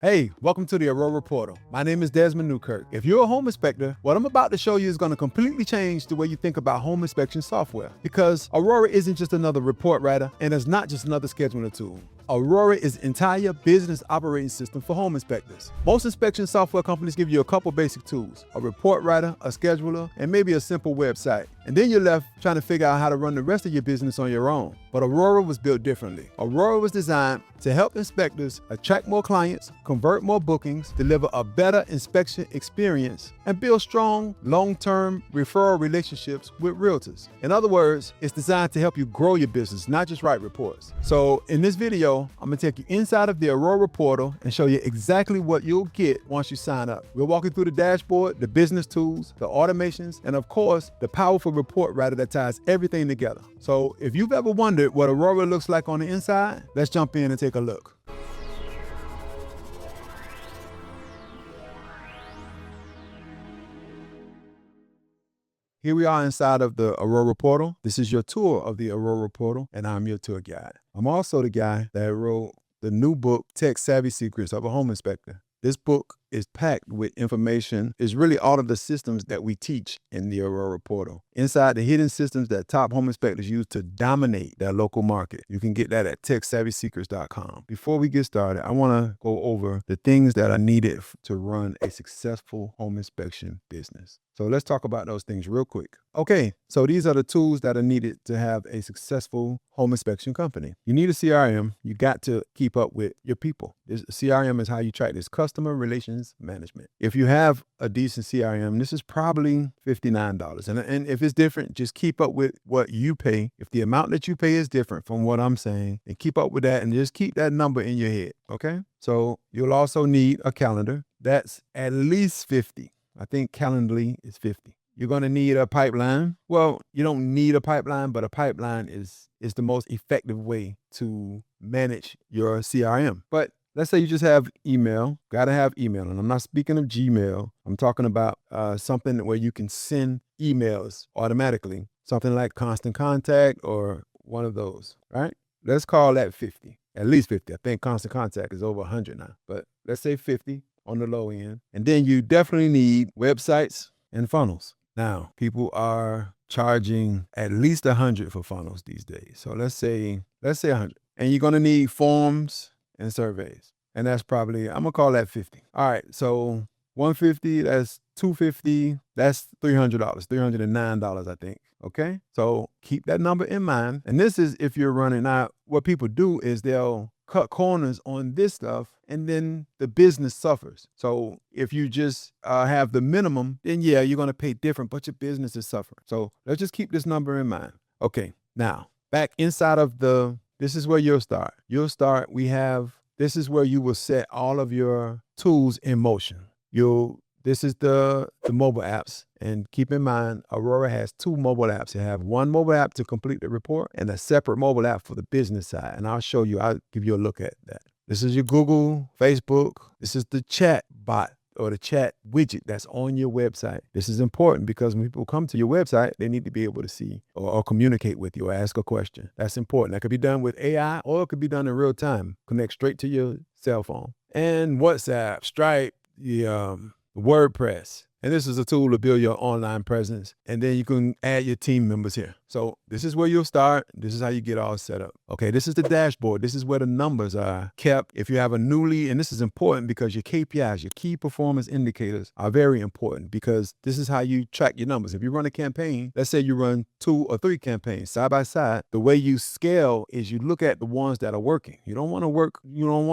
Hey, welcome to the Aurora Portal. My name is Desmond Newkirk. If you're a home inspector, what I'm about to show you is going to completely change the way you think about home inspection software. Because Aurora isn't just another report writer, and it's not just another scheduling tool. Aurora is the entire business operating system for home inspectors. Most inspection software companies give you a couple basic tools: a report writer, a scheduler, and maybe a simple website. And then you're left trying to figure out how to run the rest of your business on your own. But Aurora was built differently. Aurora was designed to help inspectors attract more clients, convert more bookings, deliver a better inspection experience, and build strong, long-term referral relationships with realtors. In other words, it's designed to help you grow your business, not just write reports. So in this video, I'm gonna take you inside of the Aurora portal and show you exactly what you'll get once you sign up. We'll walk you through the dashboard, the business tools, the automations, and of course, the powerful report writer that ties everything together. So if you've ever wondered what Aurora looks like on the inside, let's jump in and take a look. Here we are inside of the Aurora portal. This is your tour of the Aurora portal, and I'm your tour guide. I'm also the guy that wrote the new book, Tech Savvy Secrets of a Home Inspector. This book is packed with information. It's really all of the systems that we teach in the Aurora portal. Inside, the hidden systems that top home inspectors use to dominate their local market. You can get that at techsavvysecrets.com. Before we get started, I want to go over the things that are needed to run a successful home inspection business. So let's talk about those things real quick. Okay, so these are the tools that are needed to have a successful home inspection company. You need a CRM. You got to keep up with your people. This CRM is how you track this customer relations management. If you have a decent CRM, this is probably $59. And if it's different, just keep up with what you pay. If the amount that you pay is different from what I'm saying, then keep up with that and just keep that number in your head, okay? So you'll also need a calendar. That's at least 50. I think Calendly is 50. You're going to need a pipeline. Well, you don't need a pipeline, but a pipeline is the most effective way to manage your CRM. But let's say you just have email, got to have email. And I'm not speaking of Gmail. I'm talking about something where you can send emails automatically, something like Constant Contact or one of those, right? Let's call that 50, at least 50. I think Constant Contact is over 100 now, but let's say 50 on the low end. And then you definitely need websites and funnels. Now, people are charging at least 100 for funnels these days. So let's say 100. And you're going to need forms and surveys. And that's probably, I'm gonna call that 50. All right, so 150, that's 250, that's $300, $309, I think. Okay, so keep that number in mind. And this is if you're running out. What people do is they'll cut corners on this stuff, and then the business suffers. So if you just have the minimum, then yeah, you're gonna pay different, but your business is suffering. So let's just keep this number in mind. Okay, now back inside of this is where you'll start. This is where you will set all of your tools in motion. This is the mobile apps. And keep in mind, Aurora has two mobile apps. You have one mobile app to complete the report and a separate mobile app for the business side. And I'll give you a look at that. This is your Google, Facebook. This is the chat bot or the chat widget that's on your website. This is important because when people come to your website, they need to be able to see or communicate with you or ask a question. That's important. That could be done with AI or it could be done in real time. Connect straight to your cell phone. And WhatsApp, Stripe, WordPress. And this is a tool to build your online presence. And then you can add your team members here. So this is where you'll start. This is how you get all set up. Okay, this is the dashboard. This is where the numbers are kept. If you have a new lead, and this is important because your KPIs, your key performance indicators, are very important because this is how you track your numbers. If you run a campaign, let's say you run 2 or 3 campaigns side by side, the way you scale is you look at the ones that are working. You don't want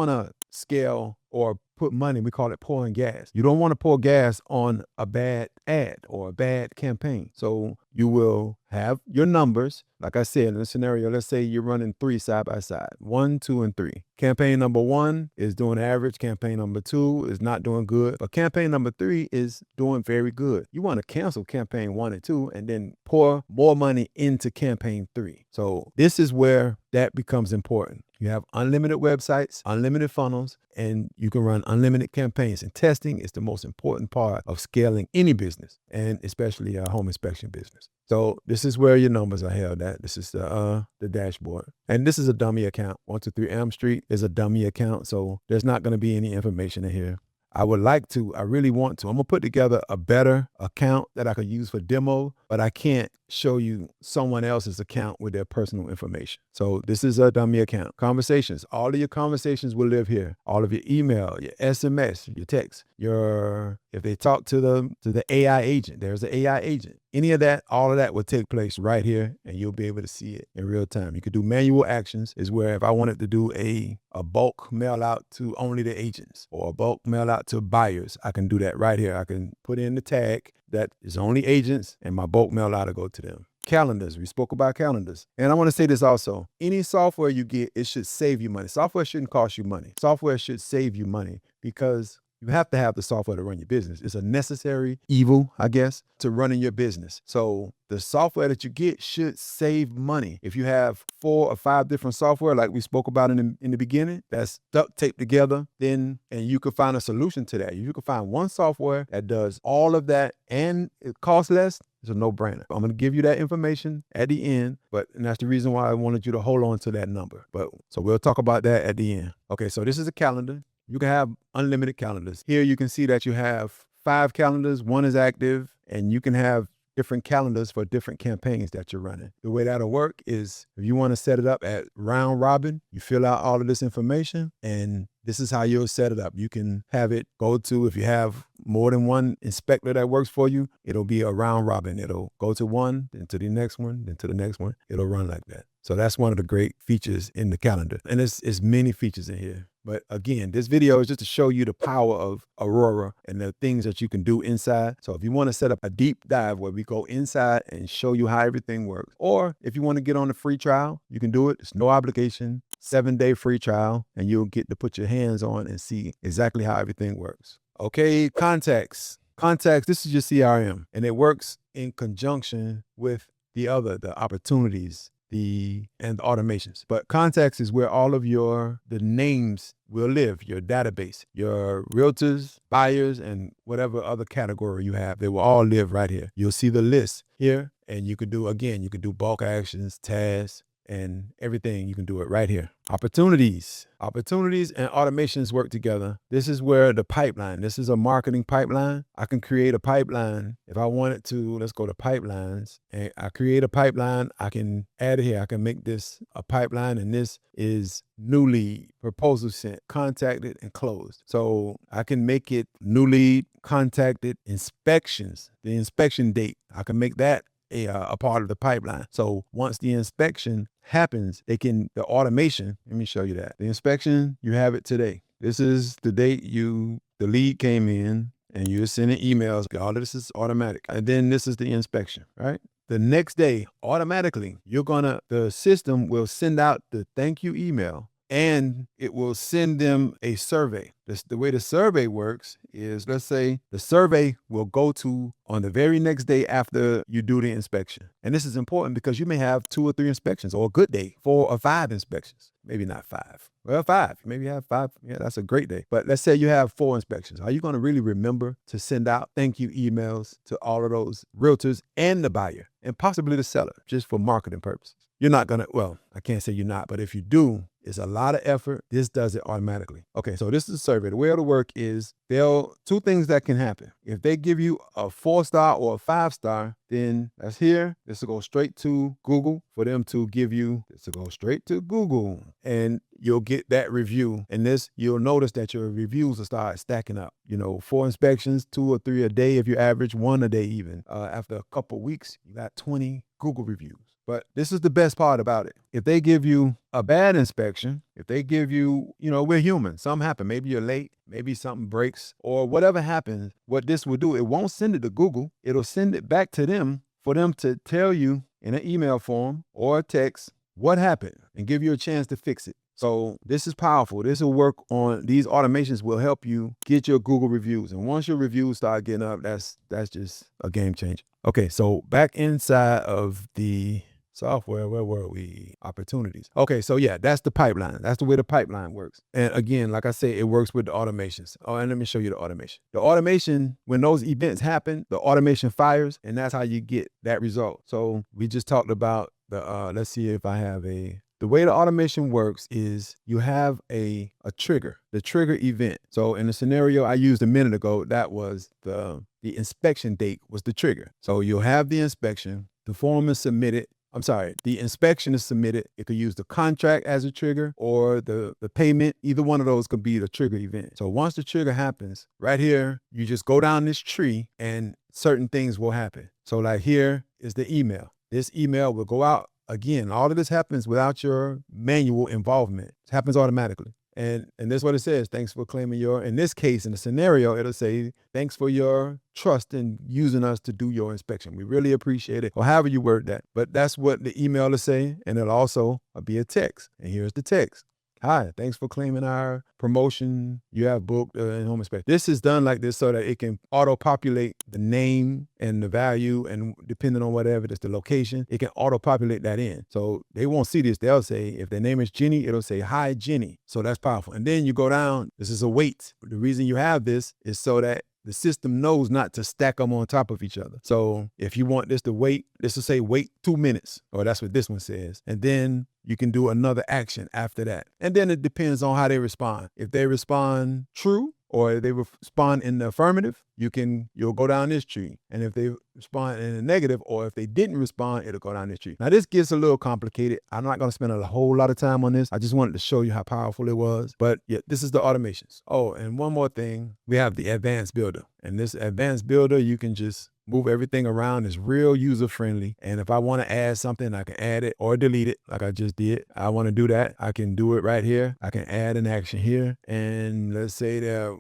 to scale or put money, we call it pouring gas. You don't want to pour gas on a bad ad or a bad campaign. So you will have your numbers. Like I said, in a scenario, let's say you're running 3 side by side, 1, 2, and 3. Campaign number 1 is doing average. Campaign number 2 is not doing good, but campaign number 3 is doing very good. You want to cancel campaign 1 and 2 and then pour more money into campaign 3. So this is where that becomes important. You have unlimited websites, unlimited funnels, and you can run unlimited campaigns. And testing is the most important part of scaling any business, and especially a home inspection business. So this is where your numbers are held at. This is the dashboard. And this is a dummy account. 123 Elm Street is a dummy account, so there's not going to be any information in here. I really want to. I'm gonna put together a better account that I could use for demo, but I can't show you someone else's account with their personal information. So this is a dummy account. Conversations, all of your conversations will live here. All of your email, your SMS, your text, if they talk to the AI agent, there's an AI agent. Any of that, all of that will take place right here, and you'll be able to see it in real time. You could do manual actions, is where if I wanted to do a bulk mail out to only the agents or a bulk mail out to buyers, I can do that right here. I can put in the tag that is only agents, and my bulk mail out will go to them. Calendars, we spoke about calendars. And I want to say this also. Any software you get, it should save you money. Software shouldn't cost you money. Software should save you money because you have to have the software to run your business. It's a necessary evil, I guess, to running your business. So the software that you get should save money. If you have 4 or 5 different software, like we spoke about in the beginning, that's duct taped together, and you could find a solution to that. You could find one software that does all of that and it costs less. It's a no-brainer. I'm going to give you that information at the end, and that's the reason why I wanted you to hold on to that number. So we'll talk about that at the end. Okay, so this is a calendar. You can have unlimited calendars. Here you can see that you have 5 calendars, 1 is active, and you can have different calendars for different campaigns that you're running. The way that'll work is if you want to set it up at round robin, you fill out all of this information, and this is how you'll set it up. You can have it go to, if you have more than one inspector that works for you, it'll be a round robin. It'll go to one, then to the next one, then to the next one. It'll run like that. So that's one of the great features in the calendar. And there's many features in here. But again, this video is just to show you the power of Aurora and the things that you can do inside. So if you want to set up a deep dive where we go inside and show you how everything works, or if you want to get on the free trial, you can do it. It's no obligation, 7-day free trial, and you'll get to put your hands on and see exactly how everything works. Okay, contacts. Contacts, this is your CRM, and it works in conjunction with the opportunities, and the automations. But contacts is where all of the names will live, your database, your realtors, buyers, and whatever other category you have, they will all live right here. You'll see the list here, and you could do bulk actions, tasks, and everything. You can do it right here. Opportunities and automations work together. This is where the pipeline, this is a marketing pipeline. I can create a pipeline if I wanted to. Let's go to pipelines, and I create a pipeline. I can add it here. I can make this a pipeline, and this is new lead, proposal sent, contacted, and closed. So I can make it new lead, contacted, inspections, the inspection date. I can make that a part of the pipeline. So once the inspection happens, the automation, let me show you that. The inspection, you have it today. This is the date the lead came in, and you're sending emails. All of this is automatic. And then this is the inspection, right? The next day, automatically, the system will send out the thank you email, and it will send them a survey. The way the survey works is, let's say the survey will go to on the very next day after you do the inspection. And this is important because you may have 2 or 3 inspections, or a good day, 4 or 5 inspections. Maybe not 5. Well, 5. Maybe you have 5. Yeah, that's a great day. But let's say you have 4 inspections. Are you going to really remember to send out thank you emails to all of those realtors and the buyer, and possibly the seller, just for marketing purposes? You're not going to, well, I can't say you're not, but if you do, it's a lot of effort. This does it automatically. Okay, so this is a survey. The way it'll work is 2 things that can happen. If they give you a 4-star or a 5-star, then that's here. This will go straight to Google for them to give you. This will go straight to Google, and you'll get that review. And you'll notice that your reviews will start stacking up. 4 inspections, 2 or 3 a day if you average, 1 a day even. After a couple weeks, you got 20 Google reviews. But this is the best part about it. If they give you a bad inspection, if they give you, we're human. Something happen. Maybe you're late. Maybe something breaks, or whatever happens. What this will do, it won't send it to Google. It'll send it back to them for them to tell you in an email form or a text what happened and give you a chance to fix it. So this is powerful. This will work on, these automations will help you get your Google reviews. And once your reviews start getting up, that's just a game changer. Okay, so back inside of the Software, where were we? Opportunities. Okay, so yeah, that's the pipeline. That's the way the pipeline works. And again, like I say, it works with the automations. Oh, and let me show you the automation. The automation, when those events happen, the automation fires, and that's how you get that result. So we just talked about the, let's see if I have the way the automation works is you have a trigger, the trigger event. So in the scenario I used a minute ago, that was the inspection date was the trigger. So you'll have the inspection, the form is submitted. I'm sorry, the inspection is submitted. It could use the contract as a trigger or the payment. Either one of those could be the trigger event. So once the trigger happens, right here, you just go down this tree and certain things will happen. So like here is the email. This email will go out. Again, all of this happens without your manual involvement. It happens automatically. And this is what it says. Thanks for claiming your, in this case, in the scenario, it'll say, thanks for your trust in using us to do your inspection. We really appreciate it, or however you word that. But that's what the email will say. And it'll also be a text. And here's the text. Hi, thanks for claiming our promotion you have booked in home inspection. This is done like this so that it can auto-populate the name and the value, and depending on whatever, it's the location, it can auto-populate that in. So they won't see this. They'll say, if their name is Jenny, it'll say, hi, Jenny. So that's powerful. And then you go down, this is a wait. The reason you have this is so that the system knows not to stack them on top of each other. So if you want this to wait, this will say wait 2 minutes, or that's what this one says. And then you can do another action after that. And then it depends on how they respond. If they respond true, or if they respond in the affirmative, you'll go down this tree. And if they respond in the negative, or if they didn't respond, it'll go down this tree. Now this gets a little complicated. I'm not going to spend a whole lot of time on this. I just wanted to show you how powerful it was. But yeah, this is the automations. Oh, and one more thing, we have the advanced builder. And this advanced builder, you can just move everything around. It's real user friendly. And if I want to add something, I can add it or delete it like I just did. I want to do that. I can do it right here. I can add an action here. And let's say their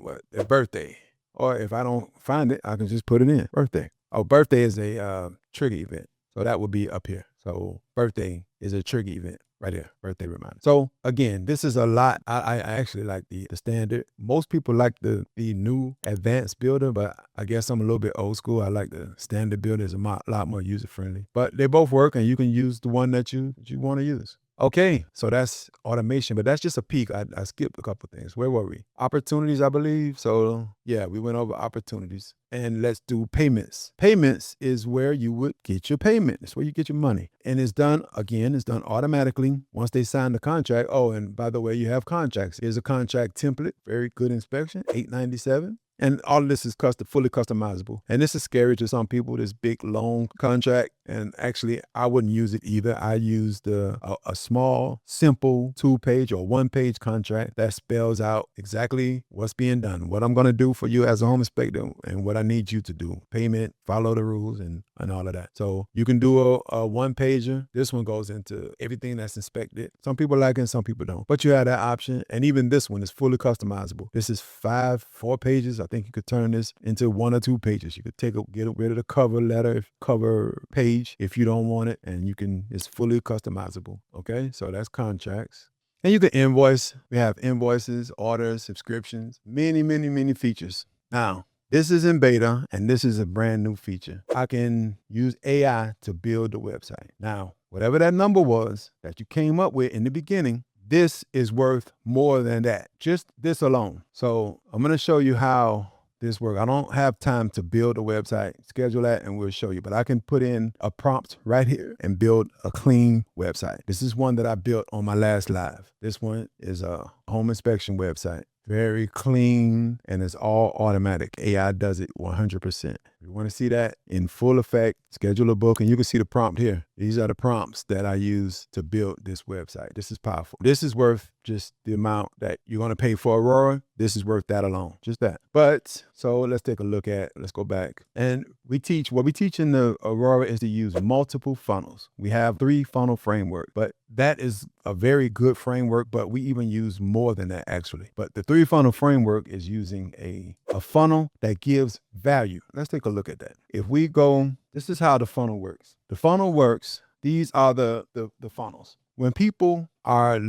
birthday. Or if I don't find it, I can just put it in. Birthday. Oh, birthday is a trigger event. So that would be up here. So birthday is a trigger event. Right here, birthday reminder. So again, this is a lot. I actually like the standard. Most people like the new advanced builder, but I guess I'm a little bit old school. I like the standard builder. It's a lot more user friendly. But they both work, and you can use the one that you want to use. Okay, so that's automation, but that's just a peek. I skipped a couple things. Where were we? Opportunities, I believe. So yeah, we went over opportunities. And let's do payments. Payments is where you would get your payment. It's where you get your money. And it's done automatically once they sign the contract. Oh, and by the way, you have contracts. Here's a contract template. Very good inspection, $897. And all of this is fully customizable. And this is scary to some people, this big, long contract. And actually, I wouldn't use it either. I used a small, simple 2-page or 1-page contract that spells out exactly what's being done, what I'm going to do for you as a home inspector, and what I need you to do. Payment, follow the rules, and all of that. So you can do a 1-pager. This one goes into everything that's inspected. Some people like it, some people don't. But you have that option. And even this one is fully customizable. This is 4 pages. I think you could turn this into 1 or 2 pages. You could get rid of the cover letter, cover page if you don't want it, and it's fully customizable. Okay, so that's contracts. And you can invoice. We have invoices, orders, subscriptions, many features. Now, this is in beta, and this is a brand new feature. I can use AI to build the website. Now, whatever that number was that you came up with in the beginning, this is worth more than that, just this alone. So I'm going to show you how this works. I don't have time to build a website. Schedule that and we'll show you. But I can put in a prompt right here and build a clean website. This is one that I built on my last live. This one is a home inspection website. Very clean, and it's all automatic. AI does it 100%. If you want to see that in full effect, schedule a book, and you can see the prompt here. These are the prompts that I use to build this website. This is powerful. This is worth just the amount that you're going to pay for Aurora. This is worth that alone, just that. But so let's go back. And what we teach in the Aurora is to use multiple funnels. We have 3 funnel framework, but that is a very good framework, but we even use more than that actually. But the 3 funnel framework is using a funnel that gives value. Let's take a look at that. If we go, this is how the funnel works. The funnel works. These are the funnels. When people are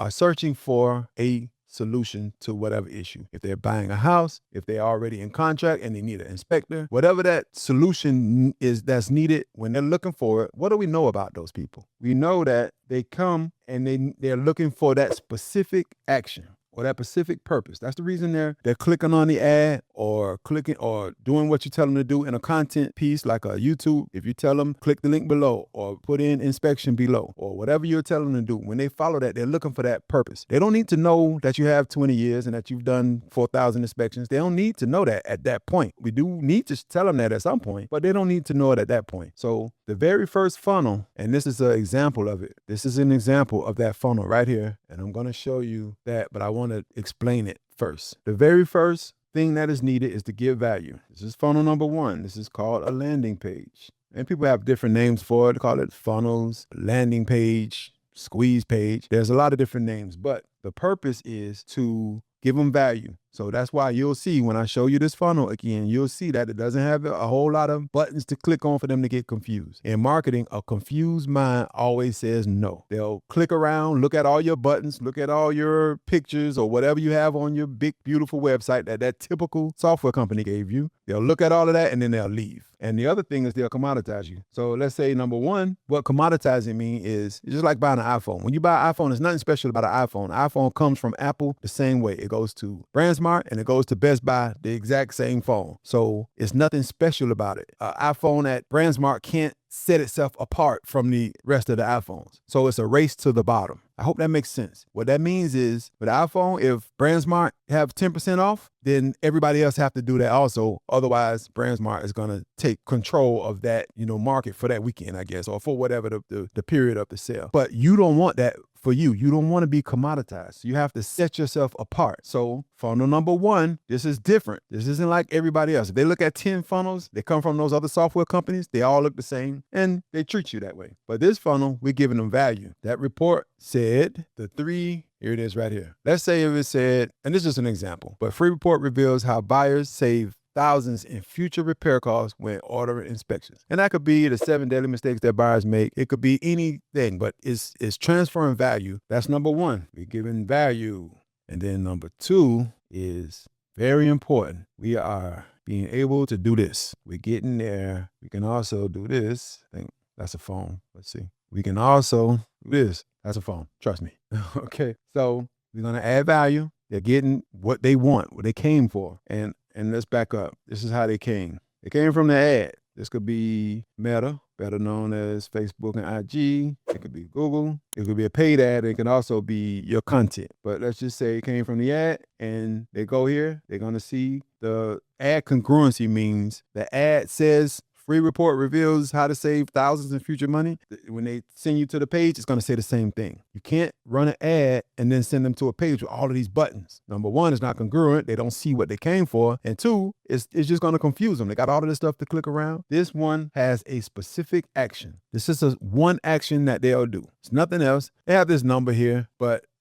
searching for a solution to whatever issue. If they're buying a house, if they're already in contract and they need an inspector, whatever that solution is that's needed when they're looking for it, what do we know about those people? We know that they come and they're looking for that specific action or that specific purpose. That's the reason they're clicking on the ad or clicking or doing what you tell them to do in a content piece like a YouTube. If you tell them click the link below or put in inspection below or whatever you're telling them to do, when they follow that, they're looking for that purpose. They don't need to know that you have 20 years and that you've done 4,000 inspections. They don't need to know that at that point. We do need to tell them that at some point, but they don't need to know it at that point. So the very first funnel, and this is an example of it. This is an example of that funnel right here. And I'm going to show you that, but I want to explain it first. The very first thing that is needed is to give value. This is funnel number 1. This is called a landing page. And people have different names for it. They call it funnels, landing page, squeeze page. There's a lot of different names, but the purpose is to give them value. So that's why you'll see when I show you this funnel again, you'll see that it doesn't have a whole lot of buttons to click on for them to get confused. In marketing, a confused mind always says no. They'll click around, look at all your buttons, look at all your pictures or whatever you have on your big, beautiful website that typical software company gave you. They'll look at all of that and then they'll leave. And the other thing is they'll commoditize you. So let's say number 1, what commoditizing means is it's just like buying an iPhone. When you buy an iPhone, there's nothing special about an iPhone. An iPhone comes from Apple the same way. It goes to BrandsMart and it goes to Best Buy, the exact same phone. So it's nothing special about it. An iPhone at BrandsMart can't set itself apart from the rest of the iPhones. So it's a race to the bottom. I hope that makes sense. What that means is with the iPhone, if BrandsMart have 10% off, then everybody else have to do that also. Otherwise, BrandsMart is going to take control of that, market for that weekend, I guess, or for whatever the period of the sale. But you don't want that for you. You don't want to be commoditized. You have to set yourself apart. So funnel number 1, this is different. This isn't like everybody else. If they look at 10 funnels, they come from those other software companies, they all look the same and they treat you that way. But this funnel, we're giving them value. That report said the 3, here it is right here. Let's say if it said, and this is an example, but free report reveals how buyers save thousands in future repair costs when ordering inspections. And that could be the 7 daily mistakes that buyers make. It could be anything, but it's transferring value. That's number 1. We're giving value. And then number 2 is very important. We are being able to do this. We're getting there. We can also do this. I think that's a phone. Let's see. We can also do this. That's a phone. Trust me. Okay. So we're going to add value. They're getting what they want, what they came for. And let's back up. This is how they came. They came from the ad. This could be Meta, better known as Facebook and IG. It could be Google. It could be a paid ad. It can also be your content. But let's just say it came from the ad and they go here. They're going to see the ad congruency means the ad says free report reveals how to save thousands in future money. When they send you to the page, it's going to say the same thing. You can't run an ad and then send them to a page with all of these buttons. Number 1, it's not congruent. They don't see what they came for. And 2, it's just going to confuse them. They got all of this stuff to click around. This one has a specific action. This is one action that they'll do. It's nothing else. They have this number here,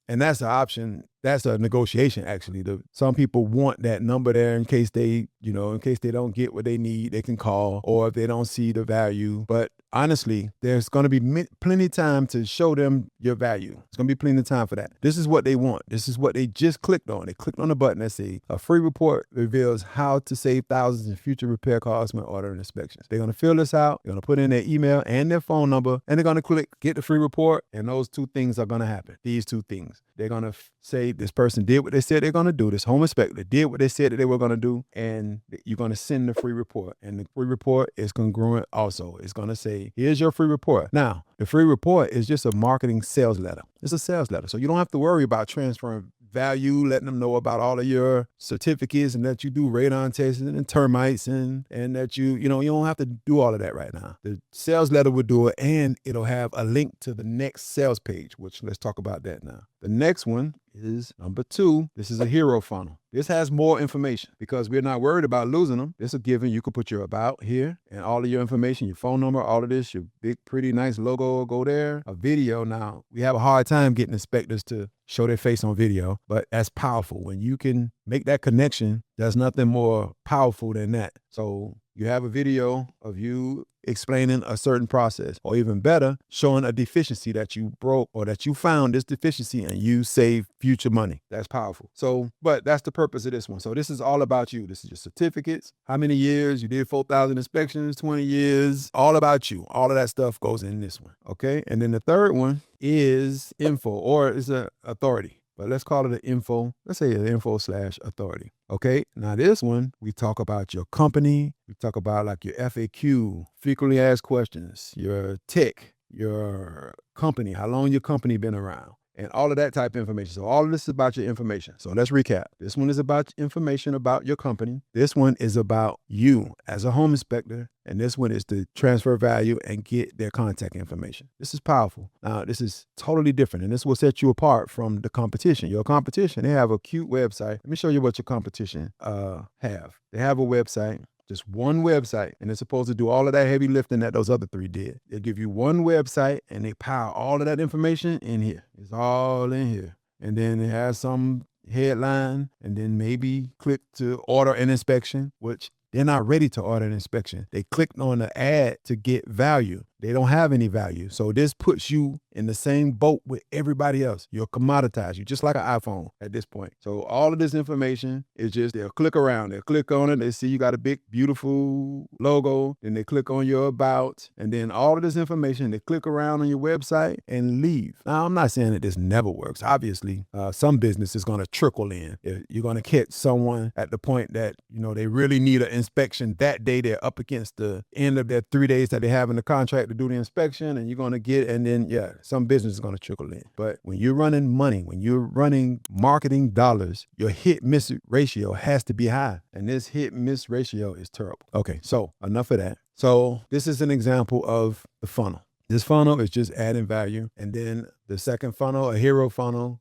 and that's an option. That's a negotiation, actually. Some people want that number there in case they don't get what they need, they can call, or if they don't see the value. But honestly, there's going to be plenty of time to show them your value. It's going to be plenty of time for that. This is what they want. This is what they just clicked on. They clicked on the button that says, a free report reveals how to save thousands in future repair costs when ordering inspections. They're going to fill this out. They're going to put in their email and their phone number, and they're going to click get the free report, and those 2 things are going to happen. These 2 things. They're going to say this person did what they said they're going to do. This home inspector did what they said that they were going to do, and you're going to send the free report. And the free report is congruent also. It's going to say, here's your free report. Now, the free report is just a marketing sales letter. It's a sales letter. So you don't have to worry about transferring value, letting them know about all of your certificates and that you do radon testing and termites and that you don't have to do all of that right now. The sales letter will do it, and it'll have a link to the next sales page, which let's talk about that now. The next one is number 2. This is a hero funnel. This has more information because we're not worried about losing them. This is given. You could put your about here and all of your information, your phone number, all of this, your big, pretty, nice logo will go there. A video. Now, we have a hard time getting inspectors to show their face on video, but that's powerful. When you can make that connection, there's nothing more powerful than that. So You have a video of you explaining a certain process, or even better, showing a deficiency that you broke or that you found this deficiency and you save future money. That's powerful. So, but that's the purpose of this one. So this is all about you. This is your certificates, how many years you did 4,000 inspections, 20 years, all about you. All of that stuff goes in this one. Okay. And then the third one is info, or is a authority. But let's call it an info. Let's say an info/authority. Okay. Now this one, we talk about your company. We talk about like your FAQ, frequently asked questions, your tech, your company, how long your company been around, and all of that type of information. So all of this is about your information. So let's recap. This one is about information about your company. This one is about you as a home inspector. And this one is to transfer value and get their contact information. This is powerful. Now, this is totally different, and this will set you apart from the competition. Your competition, they have a cute website. Let me show you what your competition have. They have a website, just one website, and it's supposed to do all of that heavy lifting that those other three did. They'll give you one website, and they pile all of that information in here. It's all in here. And then it has some headline, and then maybe click to order an inspection, which they're not ready to order an inspection. They clicked on the ad to get value. They don't have any value. So this puts you in the same boat with everybody else. You're commoditized. You're just like an iPhone at this point. So all of this information is just, they'll click around. They'll click on it. They see you got a big, beautiful logo. Then they click on your about. And then all of this information, they click around on your website and leave. Now, I'm not saying that this never works. Obviously, some business is going to trickle in. You're going to catch someone at the point that, they really need an inspection that day. They're up against the end of their 3 days that they have in the contract to do the inspection, and you're going to get, and then, some business is going to trickle in. But when you're running money, when you're running marketing dollars, your hit-miss ratio has to be high. And this hit-miss ratio is terrible. Okay, so enough of that. So this is an example of the funnel. This funnel is just adding value. And then the second funnel, a hero funnel,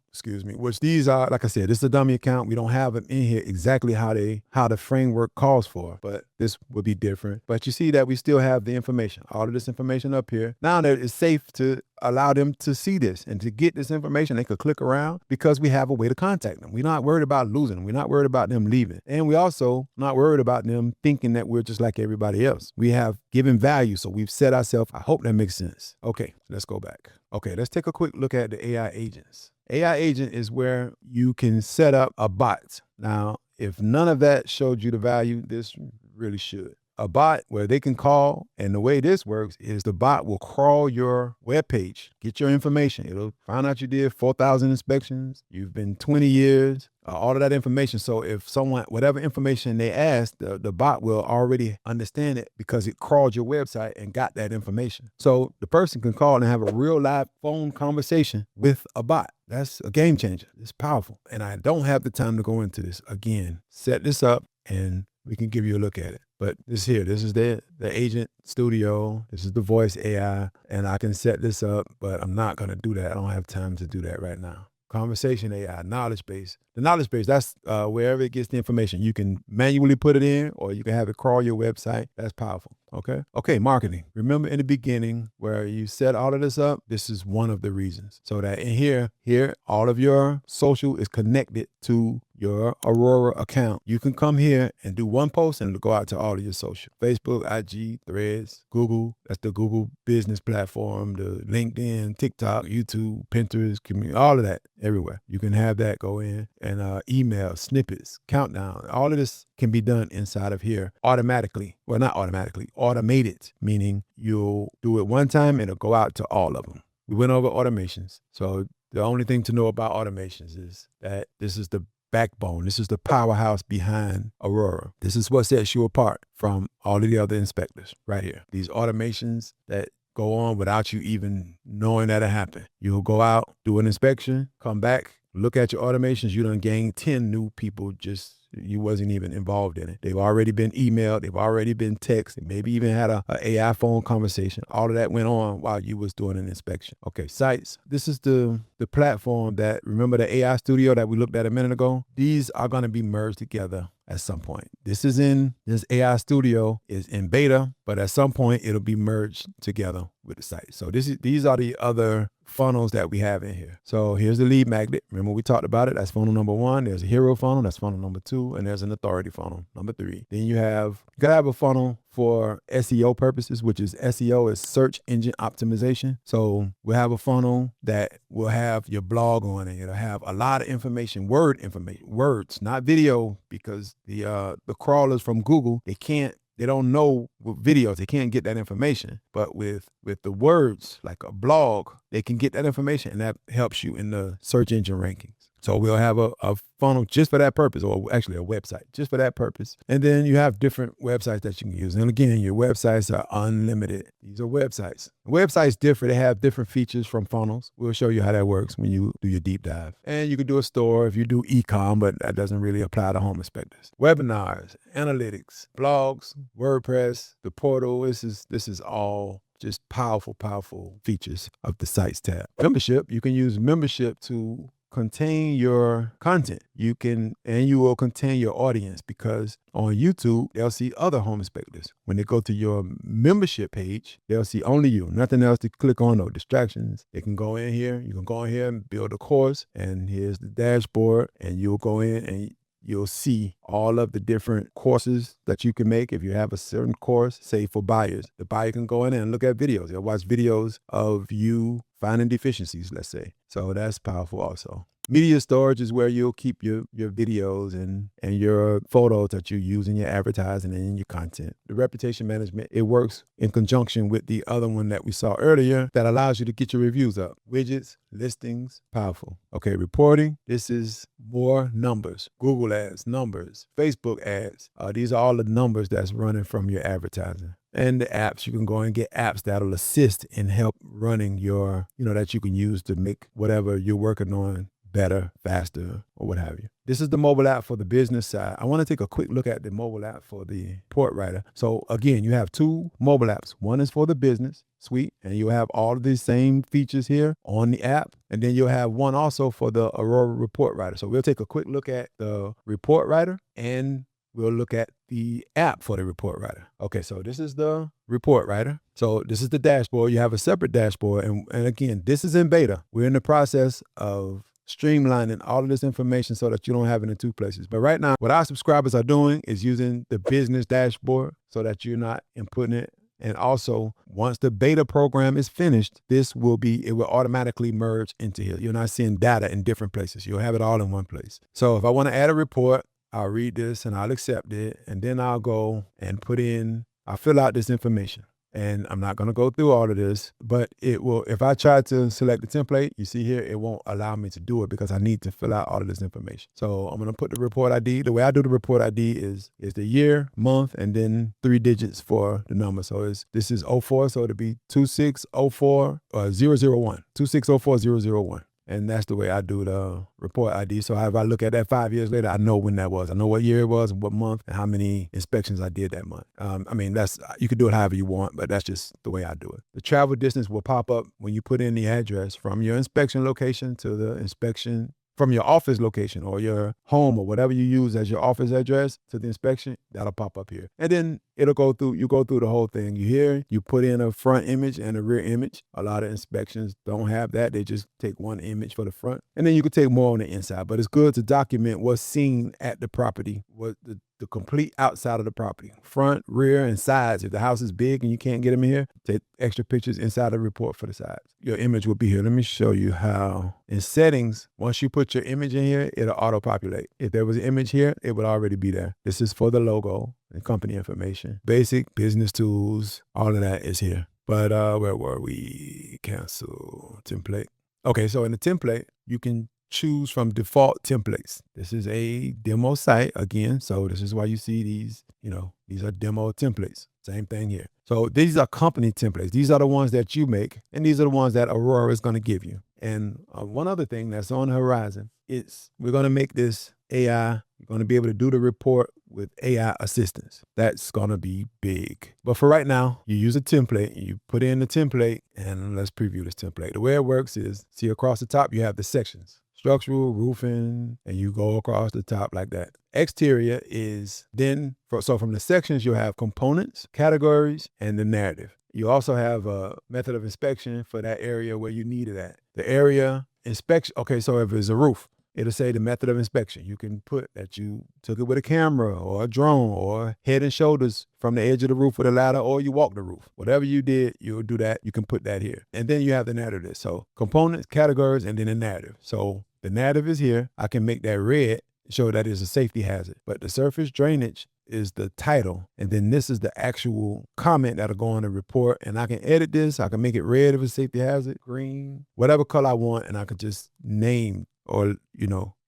which these are, like I said, this is a dummy account. We don't have them in here exactly how the framework calls for, but this would be different. But you see that we still have the information, all of this information up here. Now that it's safe to allow them to see this and to get this information. They could click around because we have a way to contact them. We're not worried about losing them. We're not worried about them leaving. And we also not worried about them thinking that we're just like everybody else. We have given value, so we've set ourselves. I hope that makes sense. Okay, let's go back. Okay, let's take a quick look at the AI agents. AI agent is where you can set up a bot. Now, if none of that showed you the value, this really should. A bot where they can call, and the way this works is the bot will crawl your webpage, get your information. It'll find out you did 4,000 inspections, you've been 20 years, all of that information. So if someone, whatever information they ask, the bot will already understand it because it crawled your website and got that information. So the person can call and have a real live phone conversation with a bot. That's a game changer. It's powerful. And I don't have the time to go into this. Again, set this up and we can give you a look at it. But this is the agent studio. This is the voice AI, and I can set this up, but I'm not going to do that. I don't have time to do that right now. Conversation AI, knowledge base. The knowledge base, that's wherever it gets the information. You can manually put it in, or you can have it crawl your website. That's powerful. Okay, marketing. Remember in the beginning where you set all of this up, this is one of the reasons. So that in here, all of your social is connected to your Aurora account. You can come here and do one post and it'll go out to all of your social. Facebook, IG, Threads, Google. That's the Google business platform, the LinkedIn, TikTok, YouTube, Pinterest, community, all of that everywhere. You can have that go in, and email, snippets, countdown. All of this can be done inside of here automatically. Well, not automatically, automated, meaning you'll do it one time and it'll go out to all of them. We went over automations. So the only thing to know about automations is that this is the backbone. This is the powerhouse behind Aurora. This is what sets you apart from all of the other inspectors right here. These automations that go on without you even knowing that it happened. You'll go out, do an inspection, come back, look at your automations. You done gained 10 new people you wasn't even involved in it. They've already been emailed. They've already been texted. Maybe even had a AI phone conversation. All of that went on while you was doing an inspection. Okay, sites. This is the platform that, remember the AI studio that we looked at a minute ago? These are going to be merged together at some point. This AI studio is in beta, but at some point it'll be merged together with the site. So these are the other funnels that we have in here. So here's the lead magnet. Remember we talked about it. That's funnel number 1. There's a hero funnel. That's funnel number 2. And there's an authority funnel, number 3. Then you gotta have a funnel for SEO purposes, which is SEO is search engine optimization. So we'll have a funnel that will have your blog on it. It'll have a lot of information, words, not video, because the crawlers from Google, they don't know with videos, they can't get that information. But with the words, like a blog, they can get that information, and that helps you in the search engine rankings. So we'll have a funnel just for that purpose, or actually a website just for that purpose. And then you have different websites that you can use. And again, your websites are unlimited. These are websites. Websites differ. They have different features from funnels. We'll show you how that works when you do your deep dive. And you can do a store if you do e-com, but that doesn't really apply to home inspectors. Webinars, analytics, blogs, WordPress, the portal. This is all just powerful features of the Sites tab. Membership, you can use membership to contain your content. You will contain your audience, because on YouTube, they'll see other home inspectors. When they go to your membership page, they'll see only you, nothing else to click on, no distractions. They can go in here. You can go in here and build a course, and here's the dashboard, and you'll go in and you'll see all of the different courses that you can make. If you have a certain course, say for buyers, the buyer can go in and look at videos. They'll watch videos of you finding deficiencies, let's say. So that's powerful also. Media storage is where you'll keep your videos and your photos that you use in your advertising and in your content. The reputation management, it works in conjunction with the other one that we saw earlier that allows you to get your reviews up. Widgets, listings, powerful. Okay, reporting, this is more numbers. Google ads, numbers, Facebook ads. These are all the numbers that's running from your advertising. And the apps, you can go and get apps that'll assist in help running your, that you can use to make whatever you're working on better, faster, or what have you. This is the mobile app for the business side. I want to take a quick look at the mobile app for the report writer. So again, you have 2 mobile apps. One is for the business suite, and you'll have all of these same features here on the app. And then you'll have one also for the Aurora report writer. So we'll take a quick look at the report writer, and we'll look at the app for the report writer. Okay, so this is the report writer. So this is the dashboard. You have a separate dashboard. And again, this is in beta. We're in the process of streamlining all of this information so that you don't have it in 2 places. But right now, what our subscribers are doing is using the business dashboard so that you're not inputting it. And also, once the beta program is finished, it will automatically merge into here. You're not seeing data in different places. You'll have it all in one place. So if I want to add a report, I'll read this and I'll accept it. And then I'll go and I'll fill out this information. And I'm not going to go through all of this, but it will, if I try to select the template, you see here, it won't allow me to do it because I need to fill out all of this information. So I'm going to put the report ID. The way I do the report ID is the year, month, and then 3 digits for the number. So this is 04, so it'll be 2604 001, 2604 001. And that's the way I do the report ID. So if I look at that 5 years later, I know when that was. I know what year it was, and what month, and how many inspections I did that month. You can do it however you want, but that's just the way I do it. The travel distance will pop up when you put in the address from your inspection location to the inspection, from your office location or your home or whatever you use as your office address to the inspection. That'll pop up here. And then you go through the whole thing. You put in a front image and a rear image. A lot of inspections don't have that. They just take one image for the front. And then you can take more on the inside. But it's good to document what's seen at the property, what the complete outside of the property, front, rear, and sides. If the house is big and you can't get them in here, take extra pictures inside the report for the sides. Your image will be here. Let me show you how. In settings, once you put your image in here, it'll auto-populate. If there was an image here, it would already be there. This is for the logo and company information. Basic business tools, all of that is here. But where were we? Cancel template. Okay, so in the template, you can choose from default templates. This is a demo site again. So this is why you see these, these are demo templates. Same thing here. So these are company templates. These are the ones that you make, and these are the ones that Aurora is going to give you. And one other thing that's on the horizon is we're going to make this AI. You're going to be able to do the report with AI assistance. That's going to be big. But for right now, you use a template, you put in the template, and let's preview this template. The way it works is, see across the top, you have the sections. structural, roofing, and you go across the top like that. Exterior is then, so from the sections, you'll have components, categories, and the narrative. You also have a method of inspection for that area where you need it at. The area inspection, okay, so if it's a roof, it'll say the method of inspection. You can put that you took it with a camera or a drone or head and shoulders from the edge of the roof with a ladder, or you walk the roof. Whatever you did, you'll do that. You can put that here. And then you have the narrative. So components, categories, and then the narrative. So the narrative is here. I can make that red, show that it's a safety hazard. But the surface drainage is the title. And then this is the actual comment that'll go on the report. And I can edit this. I can make it red if it's a safety hazard, green, whatever color I want. And I can just name or,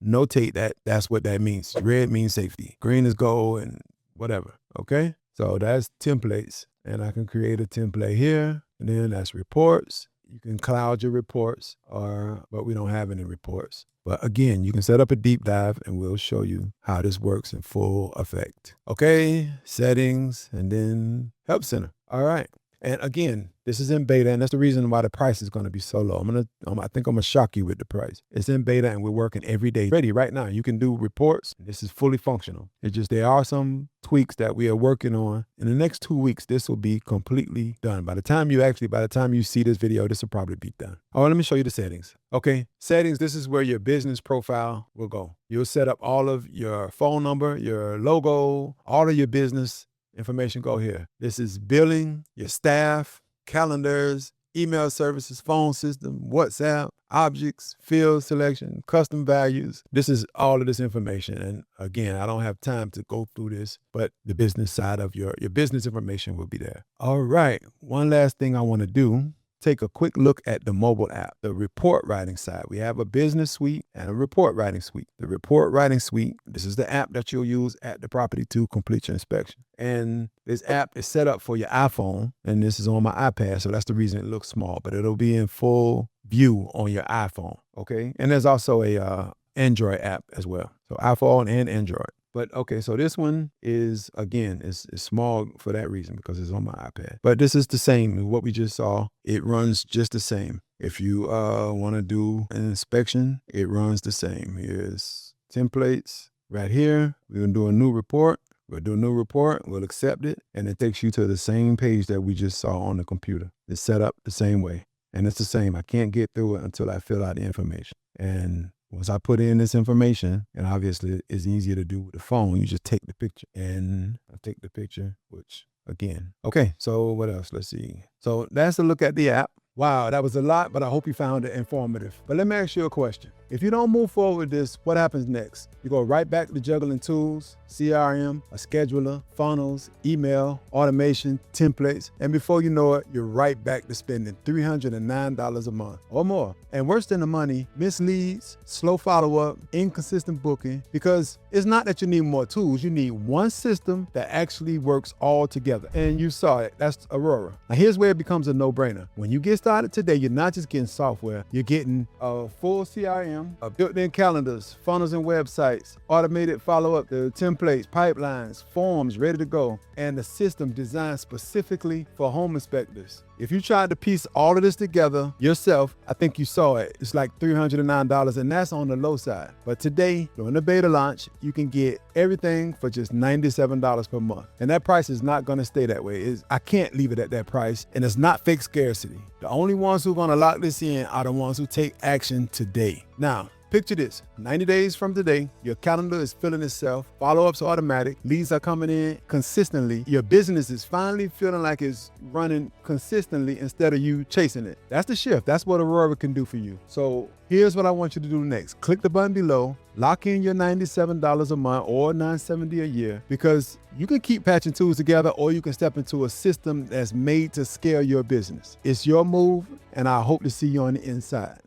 notate that that's what that means. Red means safety. Green is go and whatever. Okay. So that's templates. And I can create a template here. And then that's reports. You can cloud your reports, but we don't have any reports. But again, you can set up a deep dive and we'll show you how this works in full effect. Okay, settings, and then Help Center. All right. And again, this is in beta, and that's the reason why the price is going to be so low. I think I'm going to shock you with the price. It's in beta, and we're working every day. Ready right now. You can do reports. This is fully functional. It's just there are some tweaks that we are working on. In the next 2 weeks, this will be completely done. By the time you see this video, this will probably be done. All right, let me show you the settings. Okay, settings, this is where your business profile will go. You'll set up all of your phone number, your logo, all of your business information go here. This is billing, your staff, calendars, email services, phone system, WhatsApp, objects, field selection, custom values. This is all of this information. And again, I don't have time to go through this, but the business side of your business information will be there. All right. One last thing I want to do. Take a quick look at the mobile app, the report writing side. We have a business suite and a report writing suite. The report writing suite, this is the app that you'll use at the property to complete your inspection. And this app is set up for your iPhone, and this is on my iPad, so that's the reason it looks small, but it'll be in full view on your iPhone, okay? And there's also a Android app as well, so iPhone and Android. But okay, so this one is, again, is small for that reason because it's on my iPad. But this is the same. What we just saw, it runs just the same. If you want to do an inspection, it runs the same. Here's templates right here. We're going to do a new report. We'll do a new report. We'll accept it. And it takes you to the same page that we just saw on the computer. It's set up the same way. And it's the same. I can't get through it until I fill out the information. And once I put in this information, and obviously it's easier to do with the phone, you just take the picture. And I take the picture, which again. Okay, so what else? Let's see. So that's a look at the app. Wow, that was a lot, but I hope you found it informative. But let me ask you a question. If you don't move forward with this, what happens next? You go right back to juggling tools, CRM, a scheduler, funnels, email, automation, templates, and before you know it, you're right back to spending $309 a month or more. And worse than the money, misleads, slow follow-up, inconsistent booking, because it's not that you need more tools, you need one system that actually works all together. And you saw it, that's Aurora. Now here's where it becomes a no-brainer. When you get started today, you're not just getting software, you're getting a full CRM, built-in calendars, funnels and websites, automated follow-up, the templates, pipelines, forms ready to go, and a system designed specifically for home inspectors. If you tried to piece all of this together yourself, I think you saw it. It's like $309, and that's on the low side. But today, during the beta launch, you can get everything for just $97 per month. And that price is not going to stay that way. I can't leave it at that price, and it's not fake scarcity. The only ones who are going to lock this in are the ones who take action today. Now, picture this, 90 days from today, your calendar is filling itself, follow-ups are automatic, leads are coming in consistently, your business is finally feeling like it's running consistently instead of you chasing it. That's the shift. That's what Aurora can do for you. So here's what I want you to do next. Click the button below, lock in your $97 a month or $970 a year, because you can keep patching tools together or you can step into a system that's made to scale your business. It's your move, and I hope to see you on the inside.